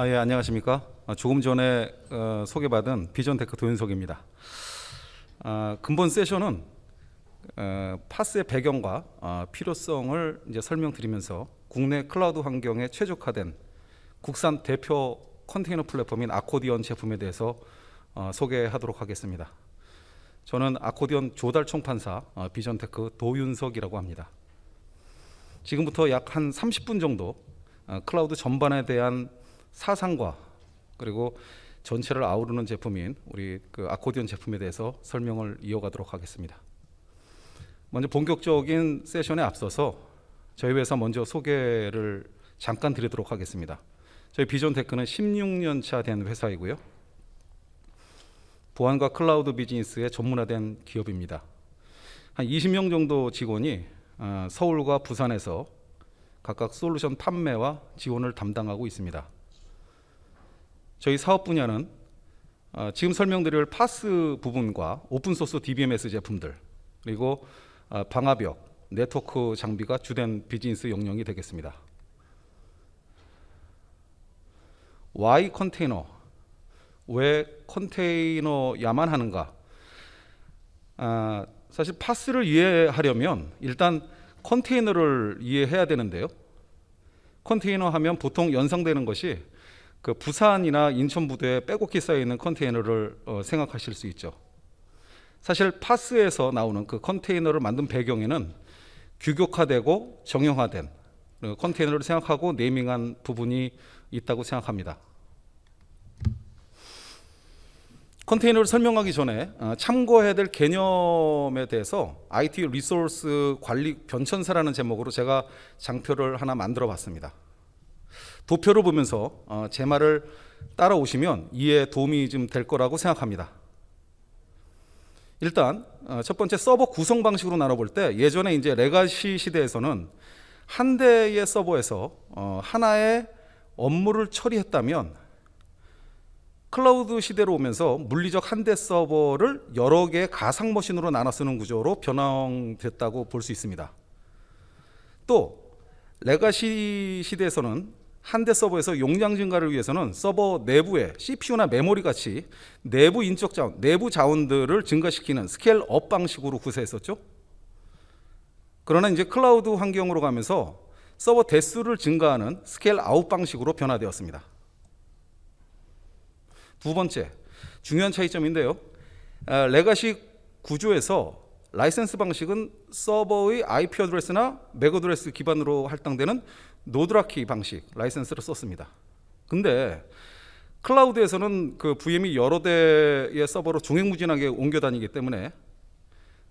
예, 안녕하십니까. 조금 전에 소개받은 비전테크 도윤석입니다. 근본 세션은 파스의 배경과 필요성을 이제 설명드리면서 국내 클라우드 환경에 최적화된 국산 대표 컨테이너 플랫폼인 아코디언 제품에 대해서 소개하도록 하겠습니다. 저는 아코디언 조달 총판사 비전테크 도윤석이라고 합니다. 지금부터 약 한 30분 정도 클라우드 전반에 대한 사상과 그리고 전체를 아우르는 제품인 우리 그 아코디언 제품에 대해서 설명을 이어가도록 하겠습니다. 먼저 본격적인 세션에 앞서서 저희 회사 먼저 소개를 잠깐 드리도록 하겠습니다. 저희 비전테크는 16년 차 된 회사이고요. 보안과 클라우드 비즈니스에 전문화된 기업입니다. 한 20명 정도 직원이 서울과 부산에서 각각 솔루션 판매와 지원을 담당하고 있습니다. 저희 사업 분야는 지금 설명드릴 파스 부분과 오픈소스 DBMS 제품들, 그리고 방화벽, 네트워크 장비가 주된 비즈니스 영역이 되겠습니다. Y 컨테이너, 왜 컨테이너야만 하는가? 사실 파스를 이해하려면 일단 컨테이너를 이해해야 되는데요. 컨테이너 하면 보통 연상되는 것이 그 부산이나 인천 부두에 빼곡히 쌓여 있는 컨테이너를 생각하실 수 있죠. 사실 파스에서 나오는 그 컨테이너를 만든 배경에는 규격화되고 정형화된 컨테이너를 생각하고 네이밍한 부분이 있다고 생각합니다. 컨테이너를 설명하기 전에 참고해야 될 개념에 대해서 IT 리소스 관리 변천사라는 제목으로 제가 장표를 하나 만들어 봤습니다. 도표를 보면서 제 말을 따라오시면 이해에 도움이 좀 될 거라고 생각합니다. 일단 첫 번째 서버 구성 방식으로 나눠볼 때, 예전에 이제 레가시 시대에서는 한 대의 서버에서 하나의 업무를 처리했다면, 클라우드 시대로 오면서 물리적 한 대 서버를 여러 개의 가상 머신으로 나눠 쓰는 구조로 변형됐다고 볼 수 있습니다. 또 레가시 시대에서는 한 대 서버에서 용량 증가를 위해서는 서버 내부에 CPU나 메모리 같이 내부 인적 자원, 내부 자원들을 증가시키는 스케일업 방식으로 구사했었죠. 그러나 이제 클라우드 환경으로 가면서 서버 대수를 증가하는 스케일아웃 방식으로 변화되었습니다. 두 번째, 중요한 차이점인데요. 레가시 구조에서 라이센스 방식은 서버의 IP 어드레스나 맥 어드레스 기반으로 할당되는 노드라키 방식 라이센스를 썼습니다. 근데 클라우드에서는 그 VM이 여러 대의 서버로 종횡무진하게 옮겨 다니기 때문에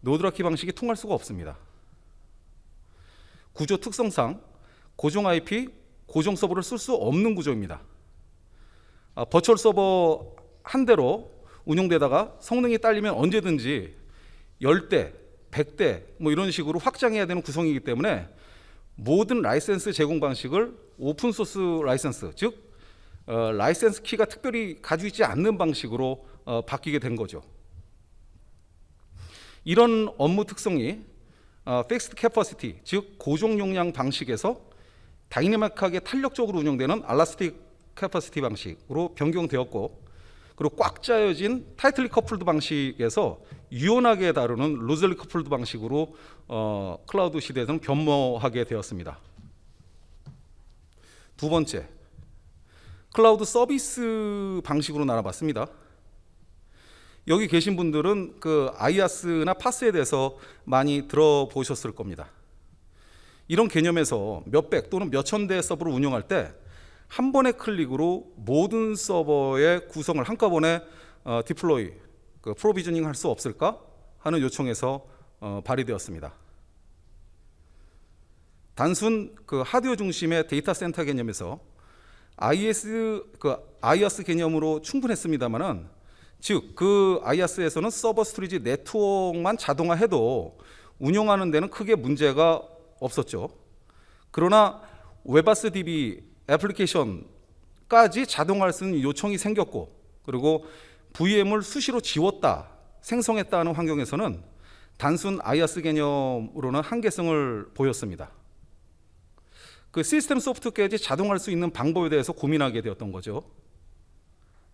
노드라키 방식이 통할 수가 없습니다. 구조 특성상 고정 IP, 고정 서버를 쓸 수 없는 구조입니다. 버추얼 서버 한 대로 운용되다가 성능이 딸리면 언제든지 10대, 100대 뭐 이런 식으로 확장해야 되는 구성이기 때문에 모든 라이센스 제공 방식을 오픈소스 라이센스, 즉 라이센스 키가 특별히 가지고 있지 않는 방식으로 바뀌게 된 거죠. 이런 업무 특성이 픽스드 캐퍼시티, 즉 고정 용량 방식에서 다이내믹하게 탄력적으로 운영되는 알라스틱 캐퍼시티 방식으로 변경되었고, 그리고 꽉 짜여진 타이틀리 커플드 방식에서 유연하게 다루는 루즈리 커플드 방식으로 클라우드 시대에서는 변모하게 되었습니다. 두 번째, 클라우드 서비스 방식으로 나눠봤습니다. 여기 계신 분들은 그 아이아스나 파스에 대해서 많이 들어보셨을 겁니다. 이런 개념에서 몇백 또는 몇천 대의 서버를 운영할 때 한 번의 클릭으로 모든 서버의 구성을 한꺼번에 디플로이, 프로비저닝 할 수 없을까 하는 요청에서 발의되었습니다. 단순 그 하드웨어 중심의 데이터 센터 개념에서 IaaS 개념으로 충분했습니다만은, 즉 그 IaaS에서는 서버 스토리지 네트워크만 자동화해도 운영하는 데는 크게 문제가 없었죠. 그러나 웹아스 DB 애플리케이션까지 자동화할 수 있는 요청이 생겼고, 그리고 VM을 수시로 지웠다, 생성했다는 환경에서는 단순 IaaS 개념으로는 한계성을 보였습니다. 그 시스템 소프트까지 자동화할 수 있는 방법에 대해서 고민하게 되었던 거죠.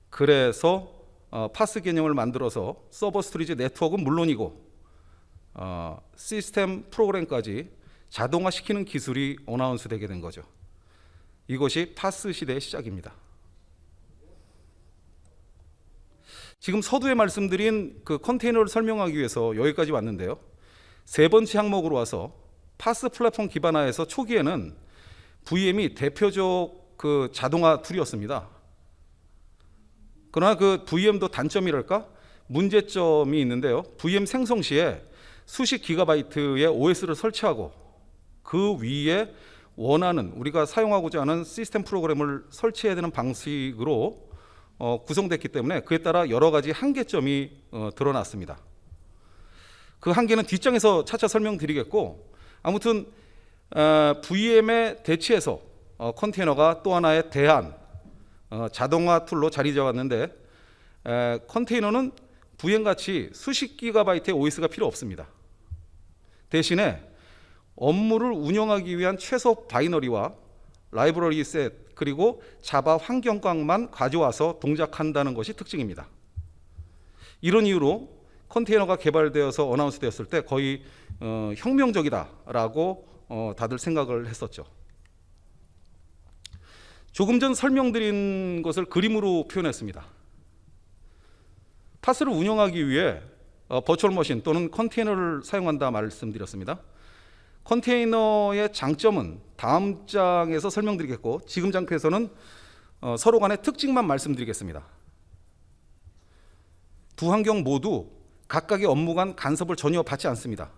그래서 파스 개념을 만들어서 서버 스토리지 네트워크는 물론이고 시스템 프로그램까지 자동화시키는 기술이 어나운스 되게 된 거죠. 이것이 파스 시대의 시작입니다. 지금 서두에 말씀드린 그 컨테이너를 설명하기 위해서 여기까지 왔는데요. 세 번째 항목으로 와서 파스 플랫폼 기반화에서 초기에는 VM이 대표적 그 자동화 툴이었습니다. 그러나 그 VM도 단점이랄까? 문제점이 있는데요. VM 생성 시에 수십 기가바이트의 OS를 설치하고 그 위에 원하는 우리가 사용하고자 하는 시스템 프로그램을 설치해야 되는 방식으로 구성됐기 때문에 그에 따라 여러 가지 한계점이 드러났습니다. 그 한계는 뒷장에서 차차 설명드리겠고, 아무튼 VM에 대치해서 컨테이너가 또 하나의 대안 자동화 툴로 자리 잡았는데, 컨테이너는 VM같이 수십 기가바이트의 OS가 필요 없습니다. 대신에 업무를 운영하기 위한 최소 바이너리와 라이브러리 셋 그리고 자바 환경광만 가져와서 동작한다는 것이 특징입니다. 이런 이유로 컨테이너가 개발되어서 어나운스 되었을 때 거의 혁명적이다라고 다들 생각을 했었죠. 조금 전 설명드린 것을 그림으로 표현했습니다. 파스를 운영하기 위해 버추얼 머신 또는 컨테이너를 사용한다 말씀드렸습니다. 컨테이너의 장점은 다음 장에서 설명드리겠고, 지금 장표에서는 서로 간의 특징만 말씀드리겠습니다. 두 환경 모두 각각의 업무 간 간섭을 전혀 받지 않습니다.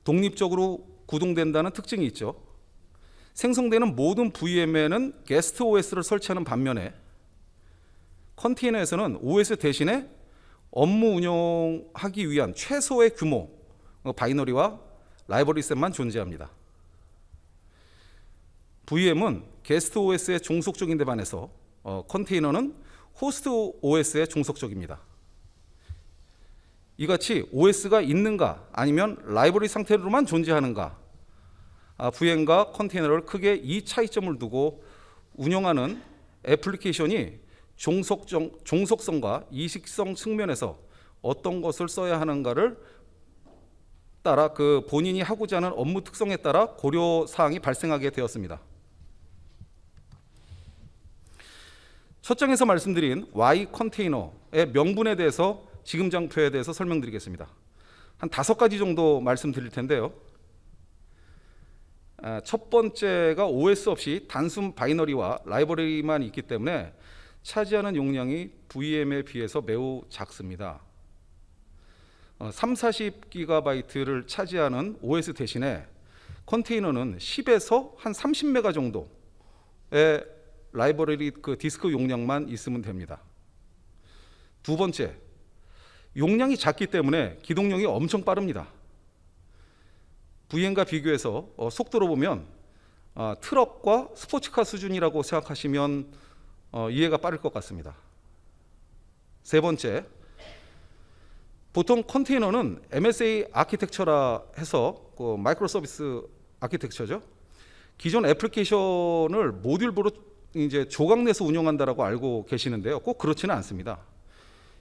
독립적으로 구동된다는 특징이 있죠. 생성되는 모든 VM에는 게스트 OS를 설치하는 반면에 컨테이너에서는 OS 대신에 업무 운영하기 위한 최소의 규모 바이너리와 라이브러리 셋만 존재합니다. VM은 게스트 OS에 종속적인 데 반해서 컨테이너는 호스트 OS에 종속적입니다. 이같이 OS가 있는가 아니면 라이브러리 상태로만 존재하는가, VM과 컨테이너를 크게 이 차이점을 두고 운영하는 애플리케이션이 종속성과 이식성 측면에서 어떤 것을 써야 하는가를 따라 그 본인이 하고자 하는 업무 특성에 따라 고려 사항이 발생하게 되었습니다. 첫 장에서 말씀드린 Y 컨테이너의 명분에 대해서 지금 장표에 대해서 설명드리겠습니다. 한 5가지 정도 말씀드릴 텐데요. 첫 번째가 OS 없이 단순 바이너리와 라이브러리만 있기 때문에 차지하는 용량이 VM에 비해서 매우 작습니다. 40기가바이트를 차지하는 OS 대신에 컨테이너는 10에서 한 30메가 정도의 라이브러리 그 디스크 용량만 있으면 됩니다. 두 번째, 용량이 작기 때문에 기동력이 엄청 빠릅니다. VM과 비교해서 속도로 보면 트럭과 스포츠카 수준이라고 생각하시면 이해가 빠를 것 같습니다. 세 번째, 보통 컨테이너는 MSA 아키텍처라 해서 그 마이크로 서비스 아키텍처죠. 기존 애플리케이션을 모듈별로 이제 조각 내서 운영한다라고 알고 계시는데요. 꼭 그렇지는 않습니다.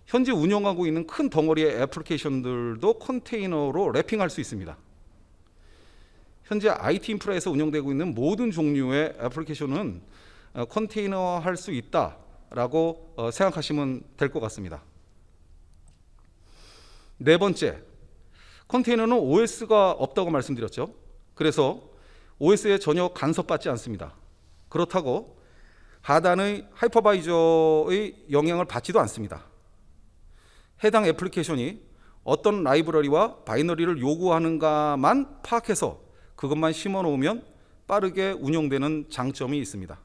현재 운영하고 있는 큰 덩어리의 애플리케이션들도 컨테이너로 랩핑할 수 있습니다. 현재 IT 인프라에서 운영되고 있는 모든 종류의 애플리케이션은 컨테이너 할 수 있다라고 생각하시면 될 것 같습니다. 네 번째, 컨테이너는 OS가 없다고 말씀드렸죠. 그래서 OS에 전혀 간섭받지 않습니다. 그렇다고 하단의 하이퍼바이저의 영향을 받지도 않습니다. 해당 애플리케이션이 어떤 라이브러리와 바이너리를 요구하는가만 파악해서 그것만 심어 놓으면 빠르게 운영되는 장점이 있습니다.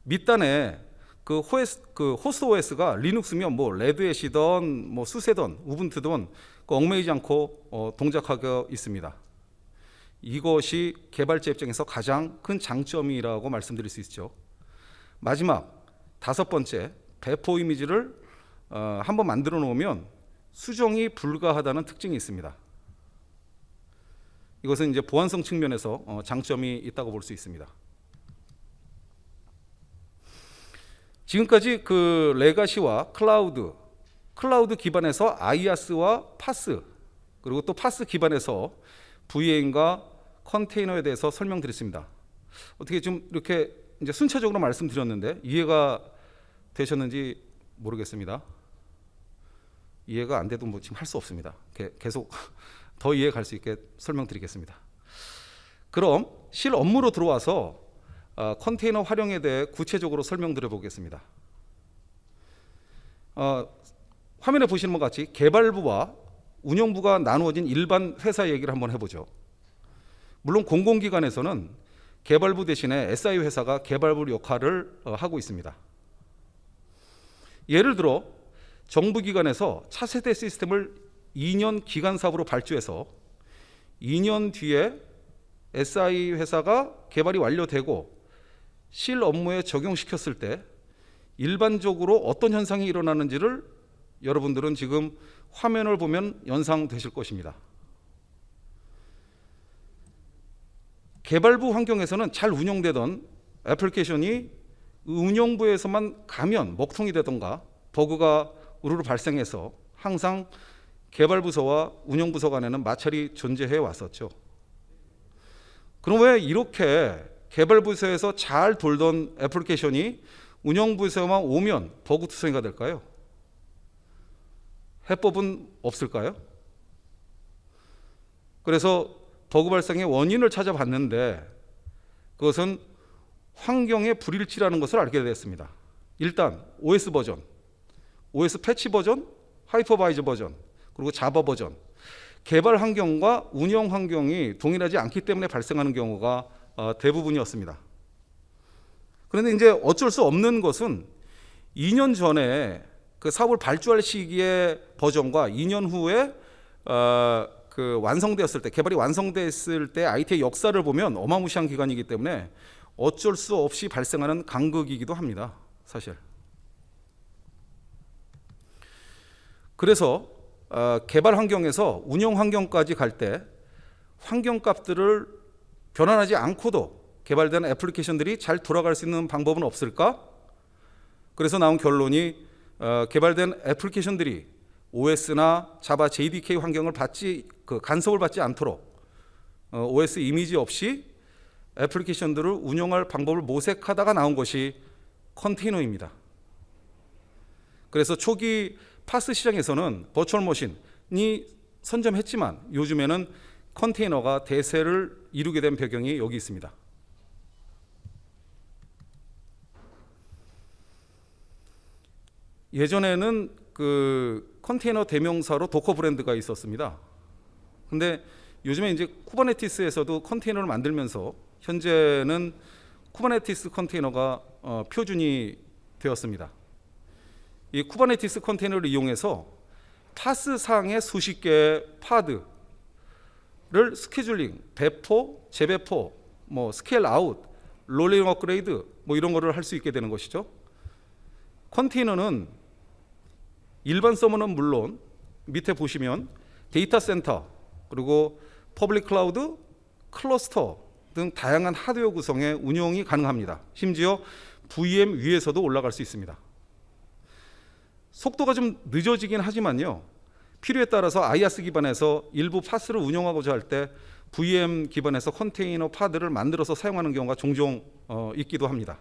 밑단에 그 호스트 OS가 리눅스면 뭐 레드햇이든 뭐 수세든 우분투든 얽매이지 않고 동작하고 있습니다. 이것이 개발자 입장에서 가장 큰 장점이라고 말씀드릴 수 있죠. 마지막 5번째, 배포 이미지를 한번 만들어 놓으면 수정이 불가하다는 특징이 있습니다. 이것은 이제 보안성 측면에서 장점이 있다고 볼 수 있습니다. 지금까지 그 레가시와 클라우드 기반에서 아이아스와 파스, 그리고 또 파스 기반에서 VM과 컨테이너에 대해서 설명드렸습니다. 어떻게 좀 이렇게 이제 순차적으로 말씀드렸는데 이해가 되셨는지 모르겠습니다. 이해가 안 돼도 뭐 지금 할 수 없습니다. 계속 더 이해 갈 수 있게 설명드리겠습니다. 그럼 실 업무로 들어와서 컨테이너 활용에 대해 구체적으로 설명드려 보겠습니다. 화면에 보시는 것 같이 개발부와 운영부가 나누어진 일반 회사 얘기를 한번 해보죠. 물론 공공기관에서는 개발부 대신에 SI 회사가 개발부 역할을 하고 있습니다. 예를 들어 정부기관에서 차세대 시스템을 2년 기간 사업으로 발주해서 2년 뒤에 SI 회사가 개발이 완료되고 실 업무에 적용시켰을 때 일반적으로 어떤 현상이 일어나는지를 여러분들은 지금 화면을 보면 연상되실 것입니다. 개발부 환경에서는 잘 운영되던 애플리케이션이 운영부에서만 가면 먹통이 되던가 버그가 우르르 발생해서 항상 개발부서와 운영부서 간에는 마찰이 존재해 왔었죠. 그럼 왜 이렇게 개발부서에서 잘 돌던 애플리케이션이 운영부서에만 오면 버그투성이가 될까요? 해법은 없을까요? 그래서 버그 발생의 원인을 찾아봤는데 그것은 환경의 불일치라는 것을 알게 됐습니다. 일단 OS 버전, OS 패치 버전, 하이퍼바이저 버전, 그리고 자바 버전, 개발 환경과 운영 환경이 동일하지 않기 때문에 발생하는 경우가 대부분이었습니다. 그런데 이제 어쩔 수 없는 것은 2년 전에 그 사업을 발주할 시기의 버전과 2년 후에 그 완성되었을 때, 개발이 완성됐을 때 IT의 역사를 보면 어마무시한 기간이기 때문에 어쩔 수 없이 발생하는 간극이기도 합니다, 사실. 그래서 개발 환경에서 운영 환경까지 갈 때 환경값들을 변환하지 않고도 개발된 애플리케이션들이 잘 돌아갈 수 있는 방법은 없을까? 그래서 나온 결론이 개발된 애플리케이션들이 OS나 자바 JDK 환경을 간섭을 받지 않도록 OS 이미지 없이 애플리케이션들을 운영할 방법을 모색하다가 나온 것이 컨테이너입니다. 그래서 초기 파스 시장에서는 버추얼 머신이 선점했지만 요즘에는 컨테이너가 대세를 이루게 된 배경이 여기 있습니다. 예전에는 그 컨테이너 대명사로 도커 브랜드가 있었습니다. 근데 요즘에 이제 쿠버네티스에서도 컨테이너를 만들면서 현재는 쿠버네티스 컨테이너가 표준이 되었습니다. 이 쿠버네티스 컨테이너를 이용해서 파스상의 수십 개의 파드를 스케줄링, 배포, 재배포, 스케일 아웃, 롤링 업그레이드 이런 거를 할 수 있게 되는 것이죠. 컨테이너는 일반 서버는 물론 밑에 보시면 데이터 센터, 그리고 퍼블릭 클라우드, 클러스터 등 다양한 하드웨어 구성의 운용이 가능합니다. 심지어 VM 위에서도 올라갈 수 있습니다. 속도가 좀 늦어지긴 하지만요, 필요에 따라서 아이아스 기반에서 일부 파스를 운영하고자 할 때 VM 기반에서 컨테이너 파드를 만들어서 사용하는 경우가 종종 있기도 합니다.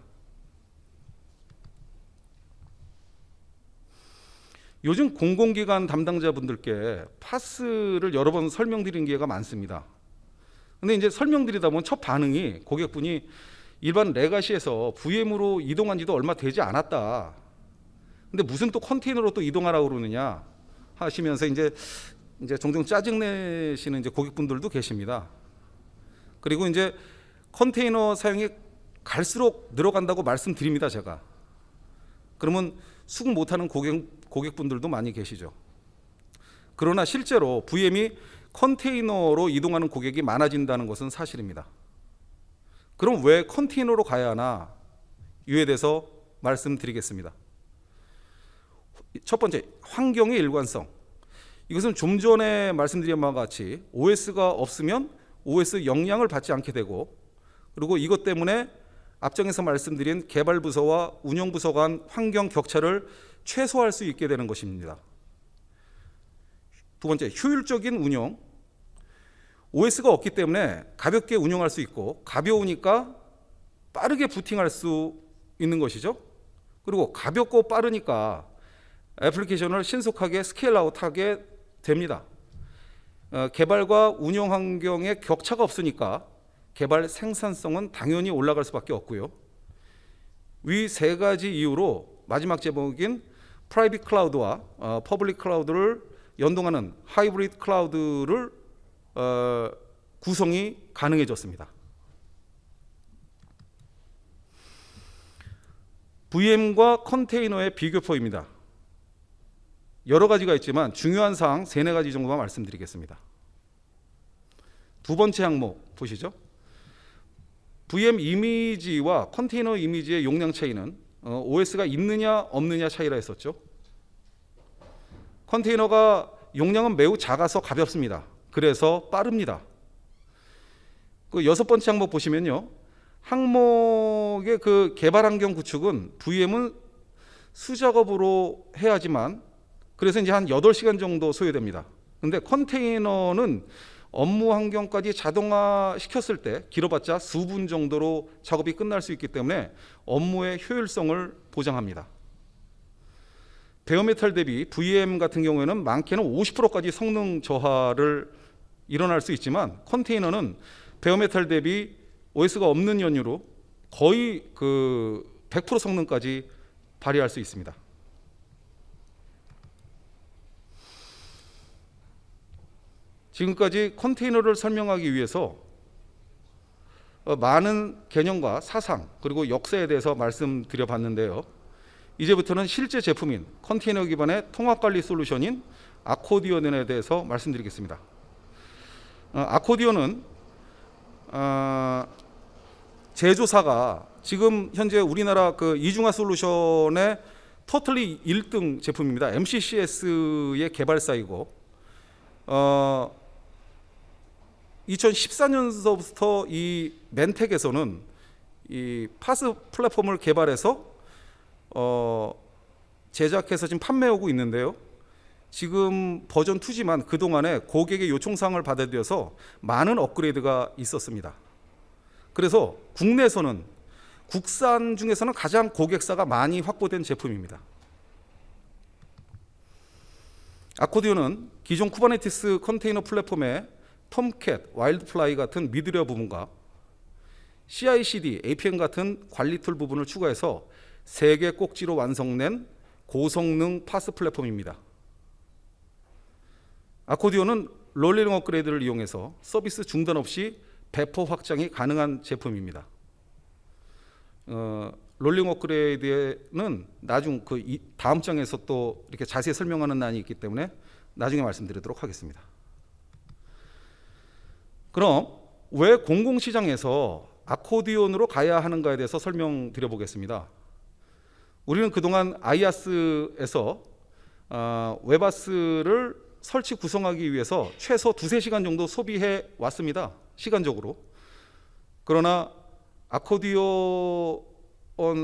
요즘 공공기관 담당자분들께 파스를 여러 번 설명드린 기회가 많습니다. 근데 이제 설명드리다 보면 첫 반응이 고객분이 일반 레가시에서 VM으로 이동한 지도 얼마 되지 않았다. 근데 무슨 또 컨테이너로 또 이동하라고 그러느냐 하시면서 이제 종종 짜증내시는 이제 고객분들도 계십니다. 그리고 이제 컨테이너 사용이 갈수록 늘어간다고 말씀드립니다, 제가. 그러면 수긍 못하는 고객분들도 많이 계시죠. 그러나 실제로 VM이 컨테이너로 이동하는 고객이 많아진다는 것은 사실입니다. 그럼 왜 컨테이너로 가야 하나? 이에 대해서 말씀드리겠습니다. 첫 번째, 환경의 일관성. 이것은 좀 전에 말씀드린 바와 같이 OS가 없으면 OS 영향을 받지 않게 되고, 그리고 이것 때문에 앞장에서 말씀드린 개발부서와 운영부서 간 환경 격차를 최소화할 수 있게 되는 것입니다. 두 번째, 효율적인 운영. OS가 없기 때문에 가볍게 운영할 수 있고, 가벼우니까 빠르게 부팅할 수 있는 것이죠. 그리고 가볍고 빠르니까 애플리케이션을 신속하게 스케일아웃하게 됩니다. 개발과 운영 환경의 격차가 없으니까 개발 생산성은 당연히 올라갈 수밖에 없고요. 위 세 가지 이유로 마지막 제목인 프라이빗 클라우드와 퍼블릭 클라우드를 연동하는 하이브리드 클라우드를 구성이 가능해졌습니다. VM과 컨테이너의 비교표입니다. 여러 가지가 있지만 중요한 사항 3-4가지 정도만 말씀드리겠습니다. 두 번째 항목 보시죠. VM 이미지와 컨테이너 이미지의 용량 차이는 OS가 있느냐 없느냐 차이라 했었죠. 컨테이너가 용량은 매우 작아서 가볍습니다. 그래서 빠릅니다. 그 6번째 항목 보시면요, 항목의 그 개발 환경 구축은 VM은 수작업으로 해야지만, 그래서 이제 한 8시간 정도 소요됩니다. 근데 컨테이너는 업무 환경까지 자동화 시켰을 때 길어봤자 수분 정도로 작업이 끝날 수 있기 때문에 업무의 효율성을 보장합니다. 베어메탈 대비 VM 같은 경우에는 많게는 50%까지 성능 저하를 일어날 수 있지만, 컨테이너는 베어메탈 대비 OS가 없는 연유로 거의 그 100% 성능까지 발휘할 수 있습니다. 지금까지 컨테이너를 설명하기 위해서 많은 개념과 사상 그리고 역사에 대해서 말씀드려 봤는데요. 이제부터는 실제 제품인 컨테이너 기반의 통합관리 솔루션인 아코디언에 대해서 말씀드리겠습니다. 아코디언은 제조사가 지금 현재 우리나라 그 이중화 솔루션의 토탈리 1등 제품입니다. MCCS의 개발사이고, 2014년서부터 이 멘텍에서는 이 파스 플랫폼을 개발해서 제작해서 지금 판매하고 있는데요. 지금 버전 2지만 그동안에 고객의 요청사항을 받아들여서 많은 업그레이드가 있었습니다. 그래서 국내에서는 국산 중에서는 가장 고객사가 많이 확보된 제품입니다. 아코디언은 기존 쿠버네티스 컨테이너 플랫폼의 톰캣, 와일드플라이 같은 미드웨어 부분과 CI/CD, APM 같은 관리 툴 부분을 추가해서 3개 꼭지로 완성된 고성능 파스 플랫폼입니다. 아코디언은 롤링 업그레이드를 이용해서 서비스 중단 없이 배포 확장이 가능한 제품입니다. 롤링 업그레이드는 나중 그 다음 장에서 또 이렇게 자세히 설명하는 난이 있기 때문에 나중에 말씀드리도록 하겠습니다. 그럼 왜 공공시장에서 아코디언으로 가야 하는가에 대해서 설명드려 보겠습니다. 우리는 그동안 아이아스에서 웨바스를 설치 구성하기 위해서 최소 2-3시간 정도 소비해 왔습니다. 시간적으로. 그러나 아코디언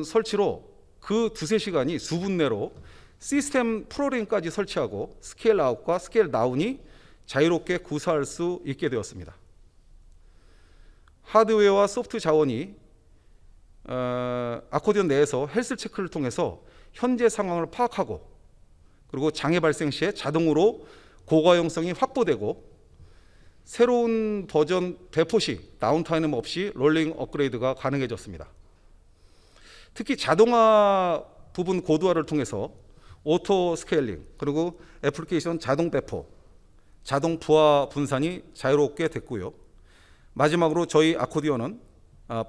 설치로 그 2-3시간이 수분 내로 시스템 프로그램까지 설치하고 스케일 아웃과 스케일 다운이 자유롭게 구사할 수 있게 되었습니다. 하드웨어와 소프트 자원이 아코디언 내에서 헬스 체크를 통해서 현재 상황을 파악하고, 그리고 장애 발생 시에 자동으로 고가용성이 확보되고, 새로운 버전 배포 시 다운타임 없이 롤링 업그레이드가 가능해졌습니다. 특히 자동화 부분 고도화를 통해서 오토 스케일링, 그리고 애플리케이션 자동 배포, 자동 부하 분산이 자유롭게 됐고요. 마지막으로 저희 아코디언은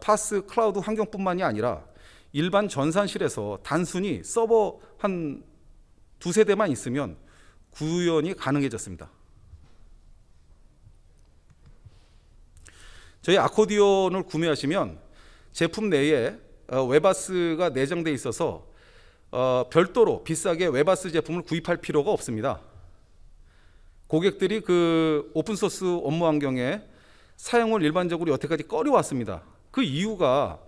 파스 클라우드 환경뿐만이 아니라 일반 전산실에서 단순히 서버 한 2-3대만 있으면 구현이 가능해졌습니다. 저희 아코디언을 구매하시면 제품 내에 웨바스가 내장되어 있어서 별도로 비싸게 웨바스 제품을 구입할 필요가 없습니다. 고객들이 그 오픈소스 업무 환경에 사용을 일반적으로 여태까지 꺼려왔습니다. 그 이유가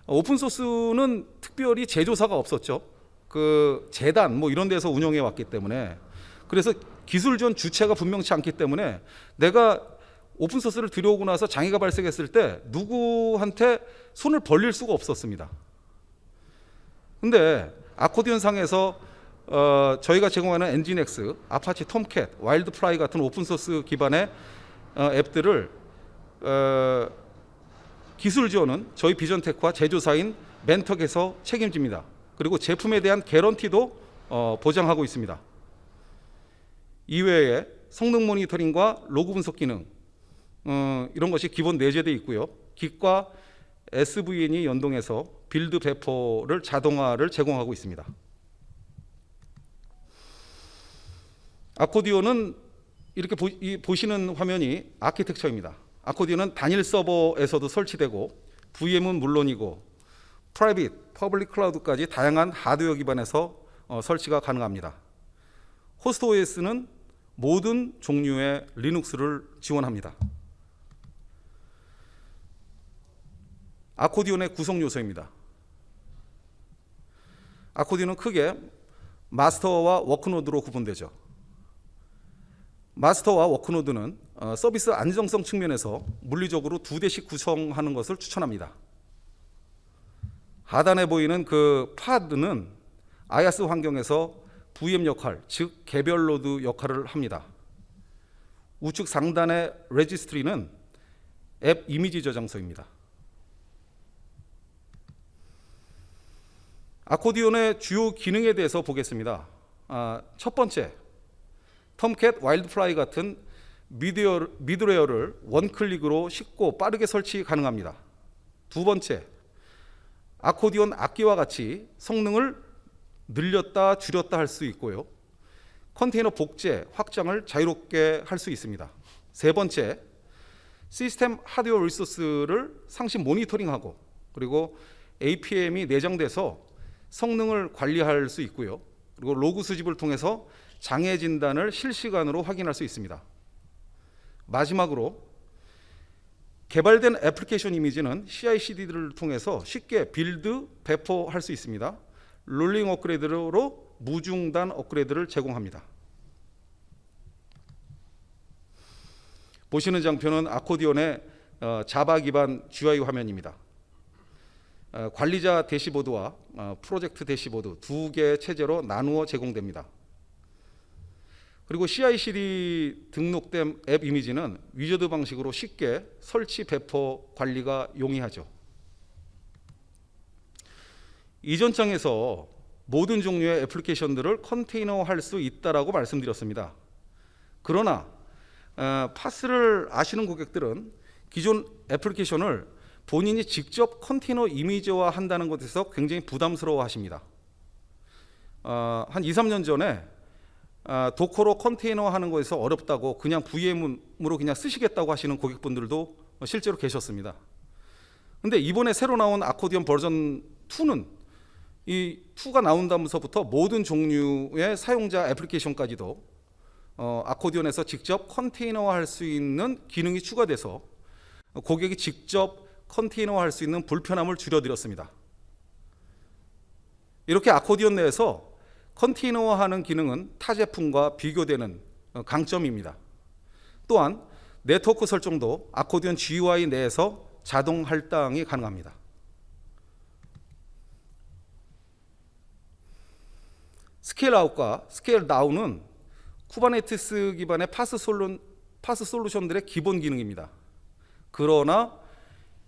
오픈소스는 특별히 제조사가 없었죠. 그 재단 뭐 이런 데서 운영해 왔기 때문에, 그래서 기술 지원 주체가 분명치 않기 때문에 내가 오픈소스를 들여오고 나서 장애가 발생했을 때 누구한테 손을 벌릴 수가 없었습니다. 근데 아코디언 상에서 저희가 제공하는 엔진엑스, 아파치 톰캣, 와일드프라이 같은 오픈소스 기반의 앱들을 기술 지원은 저희 비전테크와 제조사인 멘턱에서 책임집니다. 그리고 제품에 대한 개런티도 보장하고 있습니다. 이외에 성능 모니터링과 로그 분석 기능 이런 것이 기본 내재되어 있고요. 깃과 SVN이 연동해서 빌드 배포를 자동화를 제공하고 있습니다. 아코디온은 이렇게 보시는 화면이 아키텍처입니다. 아코디온은 단일 서버에서도 설치되고 VM은 물론이고 프라이빗, 퍼블릭 클라우드까지 다양한 하드웨어 기반에서 설치가 가능합니다. 호스트 OS는 모든 종류의 리눅스를 지원합니다. 아코디온의 구성 요소입니다. 아코디온은 크게 마스터와 워크노드로 구분되죠. 마스터와 워크노드는 서비스 안정성 측면에서 물리적으로 2대씩 구성하는 것을 추천합니다. 하단에 보이는 그 파드는 IaaS 환경에서 VM 역할, 즉 개별 노드 역할을 합니다. 우측 상단의 레지스트리는 앱 이미지 저장소입니다. 아코디온의 주요 기능에 대해서 보겠습니다. 첫 번째, 톰캣, 와일드프라이 같은 미드웨어를 원클릭으로 쉽고 빠르게 설치 가능합니다. 두 번째, 아코디온 악기와 같이 성능을 늘렸다 줄였다 할 수 있고요. 컨테이너 복제, 확장을 자유롭게 할 수 있습니다. 세 번째, 시스템 하드웨어 리소스를 상시 모니터링하고 그리고 APM이 내장돼서 성능을 관리할 수 있고요. 그리고 로그 수집을 통해서 장애 진단을 실시간으로 확인할 수 있습니다. 마지막으로 개발된 애플리케이션 이미지는 CI/CD를 통해서 쉽게 빌드, 배포할 수 있습니다. 롤링 업그레이드로 무중단 업그레이드를 제공합니다. 보시는 장표는 아코디온의 자바 기반 GUI 화면입니다. 관리자 대시보드와 프로젝트 대시보드 두 개의 체제로 나누어 제공됩니다. 그리고 CI/CD 등록된 앱 이미지는 위저드 방식으로 쉽게 설치, 배포, 관리가 용이하죠. 이전 장에서 모든 종류의 애플리케이션들을 컨테이너화할 수 있다라고 말씀드렸습니다. 그러나 파스를 아시는 고객들은 기존 애플리케이션을 본인이 직접 컨테이너 이미지화 한다는 것에서 굉장히 부담스러워 하십니다. 한 2, 3년 전에 도커로 컨테이너 하는 것에서 어렵다고 그냥 VM으로 그냥 쓰시겠다고 하시는 고객분들도 실제로 계셨습니다. 근데 이번에 새로 나온 아코디언 버전 2는 이 2가 나온다면서부터 모든 종류의 사용자 애플리케이션까지도 아코디언에서 직접 컨테이너화 할 수 있는 기능이 추가돼서 고객이 직접 컨테이너화 할 수 있는 불편함을 줄여드렸습니다. 이렇게 아코디언 내에서 컨테이너화하는 기능은 타 제품과 비교되는 강점입니다. 또한 네트워크 설정도 아코디언 GUI 내에서 자동 할당이 가능합니다. 스케일 아웃과 스케일 다운은 쿠버네티스 기반의 파스 솔루션들의 기본 기능입니다. 그러나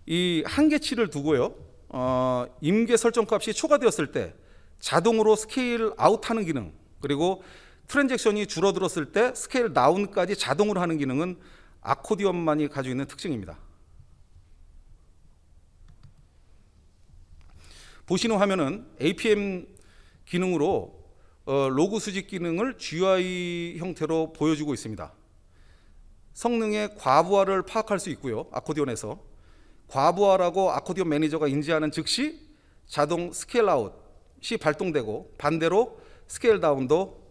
이 한계치를 두고요, 임계 설정 값이 초과되었을 때 자동으로 스케일 아웃하는 기능, 그리고 트랜잭션이 줄어들었을 때 스케일 다운까지 자동으로 하는 기능은 아코디언만이 가지고 있는 특징입니다. 보시는 화면은 APM 기능으로 로그 수집 기능을 GUI 형태로 보여주고 있습니다. 성능의 과부하를 파악할 수 있고요. 아코디언에서 과부하라고 아코디언 매니저가 인지하는 즉시 자동 스케일 아웃이 발동되고 반대로 스케일 다운도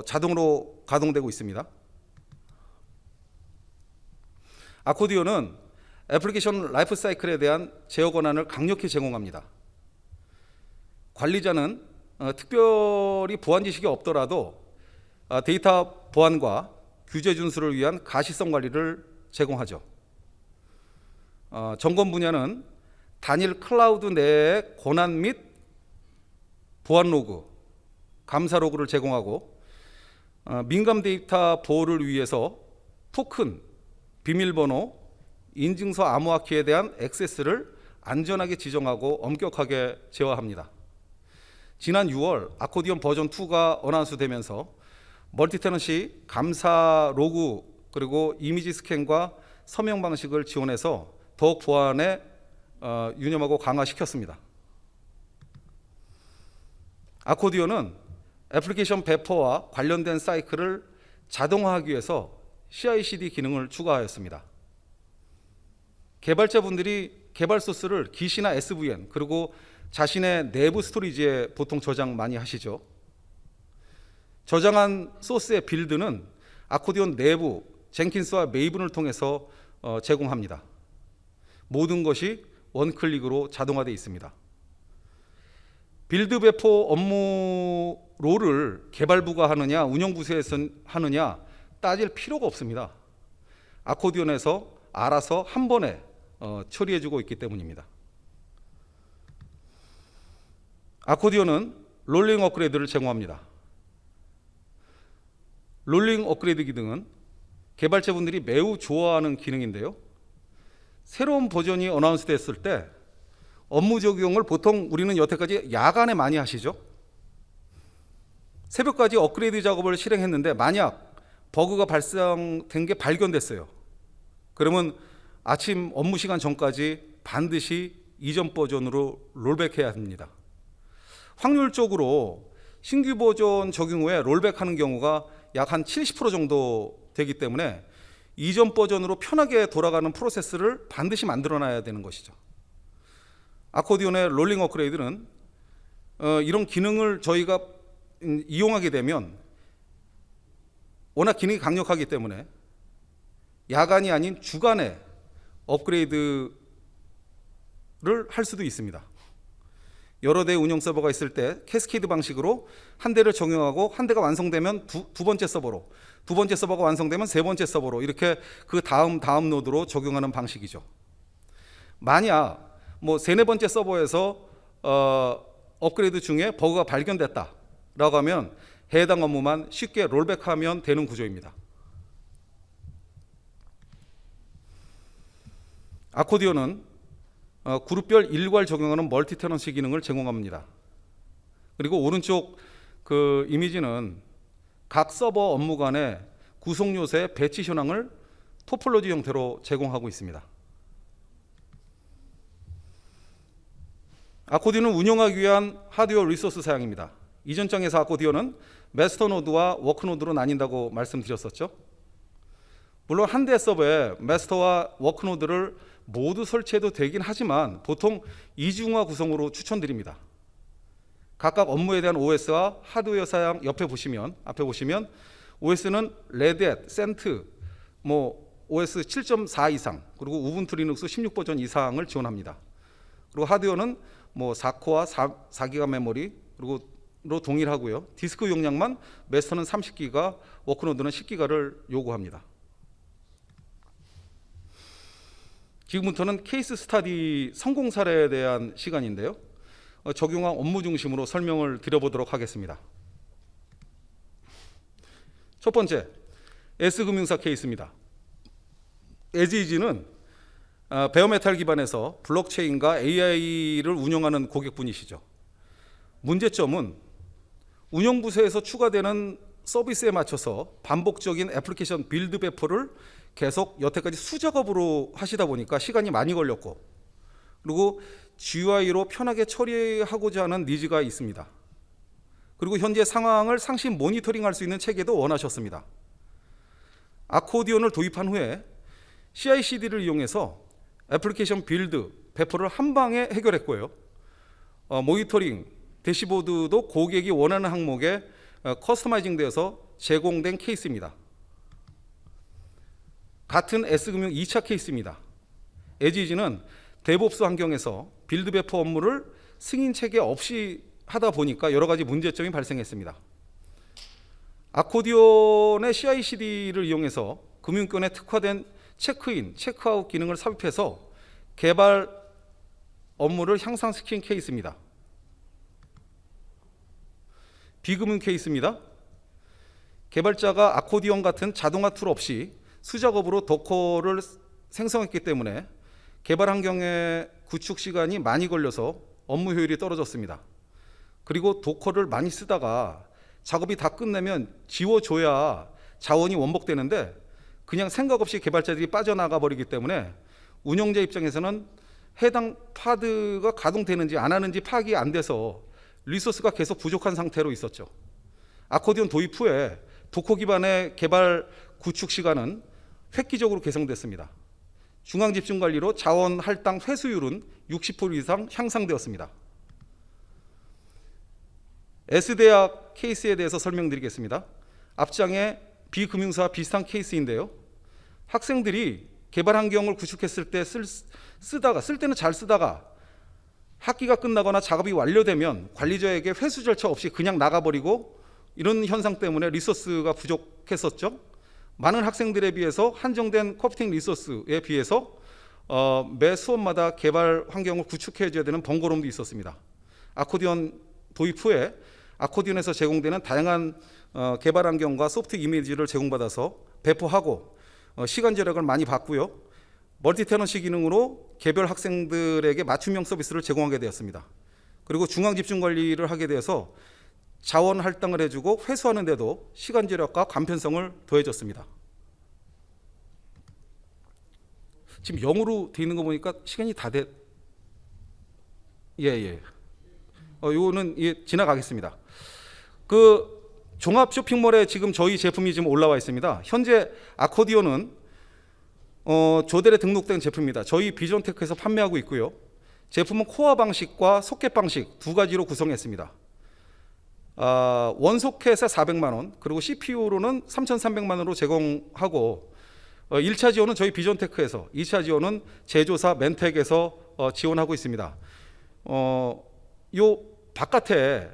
자동으로 가동되고 있습니다. 아코디오는 애플리케이션 라이프 사이클에 대한 제어 권한을 강력히 제공합니다. 관리자는 특별히 보안 지식이 없더라도 데이터 보안과 규제 준수를 위한 가시성 관리를 제공하죠. 점검 분야는 단일 클라우드 내의 권한 및 보안 로그, 감사 로그를 제공하고 민감 데이터 보호를 위해서 토큰, 비밀번호, 인증서 암호화키에 대한 액세스를 안전하게 지정하고 엄격하게 제어합니다. 지난 6월 아코디언 버전 2가 어나운스되면서 멀티테넌시 감사 로그 그리고 이미지 스캔과 서명 방식을 지원해서 더욱 보안에 유념하고 강화시켰습니다. 아코디언은 애플리케이션 배포와 관련된 사이클을 자동화하기 위해서 CI/CD 기능을 추가하였습니다. 개발자분들이 개발 소스를 기시나 SVN 그리고 자신의 내부 스토리지에 보통 저장 많이 하시죠. 저장한 소스의 빌드는 아코디언 내부 젠킨스와 메이븐을 통해서 제공합니다. 모든 것이 원클릭으로 자동화되어 있습니다. 빌드 배포 업무 롤을 개발부가 하느냐 운영부서에서 하느냐 따질 필요가 없습니다. 아코디언에서 알아서 한 번에 처리해주고 있기 때문입니다. 아코디언은 롤링 업그레이드를 제공합니다. 롤링 업그레이드 기능은 개발자분들이 매우 좋아하는 기능인데요. 새로운 버전이 어나운스 됐을 때 업무 적용을 보통 우리는 여태까지 야간에 많이 하시죠. 새벽까지 업그레이드 작업을 실행했는데 만약 버그가 발생된 게 발견됐어요. 그러면 아침 업무 시간 전까지 반드시 이전 버전으로 롤백해야 합니다. 확률적으로 신규 버전 적용 후에 롤백하는 경우가 약 한 70% 정도 되기 때문에 이전 버전으로 편하게 돌아가는 프로세스를 반드시 만들어놔야 되는 것이죠. 아코디언의 롤링 업그레이드는 이런 기능을 저희가 이용하게 되면 워낙 기능이 강력하기 때문에 야간이 아닌 주간에 업그레이드를 할 수도 있습니다. 여러 대의 운영 서버가 있을 때 캐스케이드 방식으로 한 대를 적용하고 한 대가 완성되면 두 번째 서버로, 두 번째 서버가 완성되면 세 번째 서버로 이렇게 그 다음 노드로 적용하는 방식이죠. 만약 뭐 세네 번째 서버에서 업그레이드 중에 버그가 발견됐다라고 하면 해당 업무만 쉽게 롤백하면 되는 구조입니다. 아코디언은 그룹별 일괄 적용하는 멀티 테넌시 기능을 제공합니다. 그리고 오른쪽 그 이미지는 각 서버 업무 간의 구성 요소의 배치 현황을 토폴로지 형태로 제공하고 있습니다. 아코디언은 운영하기 위한 하드웨어 리소스 사양입니다. 이전 장에서 아코디언은 마스터 노드와 워크 노드로 나뉜다고 말씀드렸었죠. 물론 한 대 서버에 마스터와 워크 노드를 모두 설치해도 되긴 하지만 보통 이중화 구성으로 추천드립니다. 각각 업무에 대한 OS와 하드웨어 사양 앞에 보시면 OS는 레드햇, 센트, OS 7.4 이상 그리고 우분투 리눅스 16버전 이상을 지원합니다. 그리고 하드웨어는 4코어 4기가 메모리 그리고로 동일하고요. 디스크 용량만 마스터는 30기가, 워크노드는 10기가를 요구합니다. 지금부터는 케이스 스터디 성공 사례에 대한 시간인데요. 적용한 업무 중심으로 설명을 드려보도록 하겠습니다. 첫 번째, S금융사 케이스입니다. 에지이지는 베어메탈 기반에서 블록체인과 AI를 운영하는 고객분이시죠. 문제점은 운영부서에서 추가되는 서비스에 맞춰서 반복적인 애플리케이션 빌드 배포를 계속 여태까지 수작업으로 하시다 보니까 시간이 많이 걸렸고 그리고 GUI로 편하게 처리하고자 하는 니즈가 있습니다. 그리고 현재 상황을 상시 모니터링할 수 있는 체계도 원하셨습니다. 아코디언을 도입한 후에 CI/CD를 이용해서 애플리케이션 빌드, 배포를 한 방에 해결했고요. 모니터링, 대시보드도 고객이 원하는 항목에 커스터마이징 되어서 제공된 케이스입니다. 같은 S금융 2차 케이스입니다. 에지지는 데브옵스 환경에서 빌드 배포 업무를 승인 체계 없이 하다 보니까 여러 가지 문제점이 발생했습니다. 아코디온의 CI/CD를 이용해서 금융권에 특화된 체크인, 체크아웃 기능을 삽입해서 개발 업무를 향상시킨 케이스입니다. 비금융 케이스입니다. 개발자가 아코디온 같은 자동화 툴 없이 수작업으로 도커를 생성했기 때문에 개발 환경의 구축 시간이 많이 걸려서 업무 효율이 떨어졌습니다. 그리고 도커를 많이 쓰다가 작업이 다 끝내면 지워줘야 자원이 원복되는데 그냥 생각 없이 개발자들이 빠져나가 버리기 때문에 운영자 입장에서는 해당 파드가 가동되는지 안 하는지 파악이 안 돼서 리소스가 계속 부족한 상태로 있었죠. 아코디온 도입 후에 도커 기반의 개발 구축 시간은 획기적으로 개선됐습니다. 중앙집중관리로 자원 할당 회수율은 60% 이상 향상되었습니다. S대학 케이스에 대해서 설명드리겠습니다. 앞장에 비금융사와 비슷한 케이스인데요. 학생들이 개발 환경을 구축했을 때 쓸 때는 잘 쓰다가 학기가 끝나거나 작업이 완료되면 관리자에게 회수 절차 없이 그냥 나가버리고 이런 현상 때문에 리소스가 부족했었죠. 많은 학생들에 비해서 한정된 컴퓨팅 리소스에 비해서 매 수업마다 개발 환경을 구축해줘야 되는 번거로움도 있었습니다. 아코디온 도입 후에 아코디온에서 제공되는 다양한 개발 환경과 소프트 이미지를 제공받아서 배포하고 시간 절약을 많이 받고요. 멀티 테넌시 기능으로 개별 학생들에게 맞춤형 서비스를 제공하게 되었습니다. 그리고 중앙 집중 관리를 하게 되어서 자원 할당을 해주고 회수하는 데도 시간 절약과 간편성을 더해줬습니다. 지금 0으로 돼 있는 거 보니까 시간이 다 돼. 예. 요거는 지나가겠습니다. 그 종합 쇼핑몰에 지금 저희 제품이 지금 올라와 있습니다. 현재 아코디온은 조델에 등록된 제품입니다. 저희 비전테크에서 판매하고 있고요. 제품은 코어 방식과 소켓 방식 두 가지로 구성했습니다. 원소켓에 400만 원, 그리고 CPU로는 3,300만 원으로 제공하고 1차 지원은 저희 비전테크에서, 2차 지원은 제조사 멘텍에서 지원하고 있습니다. 요 바깥에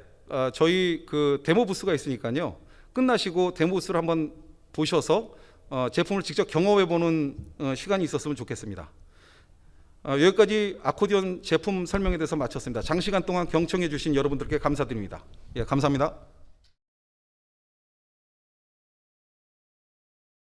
저희 그 데모 부스가 있으니까요. 끝나시고 데모 부스를 한번 보셔서 제품을 직접 경험해보는 시간이 있었으면 좋겠습니다. 여기까지 아코디온 제품 설명에 대해서 마쳤습니다. 장시간 동안 경청해 주신 여러분들께 감사드립니다. 예, 감사합니다.